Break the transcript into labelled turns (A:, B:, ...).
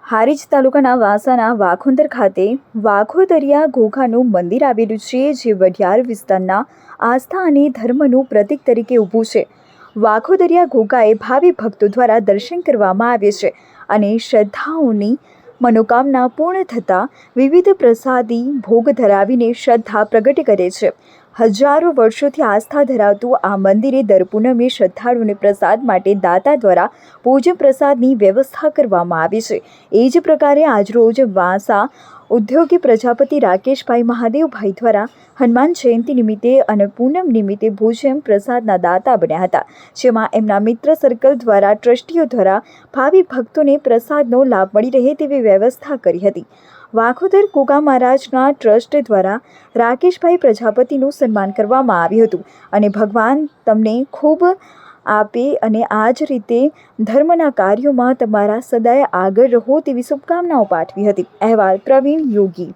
A: હારીજ તાલુકાના વાસાના વાખોદર ખાતે વાઘોદરિયા ઘોઘાનું મંદિર આવેલું છે, જે વઢિયાર વિસ્તારના આસ્થા અને ધર્મનું પ્રતીક તરીકે ઊભું છે. વાઘોદરિયા ઘોઘાએ ભાવિ ભક્તો દ્વારા દર્શન કરવામાં આવે છે અને શ્રદ્ધાળુઓની મનોકામના પૂર્ણ થતાં વિવિધ પ્રસાદી ભોગ ધરાવીને શ્રદ્ધા પ્રગટ કરે છે. હજારો વર્ષોથી આસ્થા ધરાવતું આ મંદિરે દર પૂનમે શ્રદ્ધાળુઓને પ્રસાદ માટે દાતા દ્વારા ભોજન પ્રસાદની વ્યવસ્થા કરવામાં આવે છે. એ જ પ્રકારે આજરોજ વાંસા ઉદ્યોગી પ્રજાપતિ રાકેશભાઈ મહાદેવભાઈ દ્વારા હનુમાન જયંતિ નિમિત્તે અને પૂનમ નિમિત્તે ભોજન પ્રસાદના દાતા બન્યા હતા, જેમાં એમના મિત્ર સર્કલ દ્વારા ટ્રસ્ટીઓ દ્વારા ભાવિ ભક્તોને પ્રસાદનો લાભ મળી રહે તેવી વ્યવસ્થા કરી હતી. વાઘોદર ઘોઘા મહારાજના ટ્રસ્ટ દ્વારા રાકેશભાઈ પ્રજાપતિનું સન્માન કરવામાં આવ્યું હતું અને ભગવાન તમને ખૂબ આપે અને આ જ રીતે ધર્મના કાર્યોમાં તમારા સદાય આગળ રહો તેવી શુભકામનાઓ પાઠવી હતી. અહેવાલ પ્રવીણ યોગી.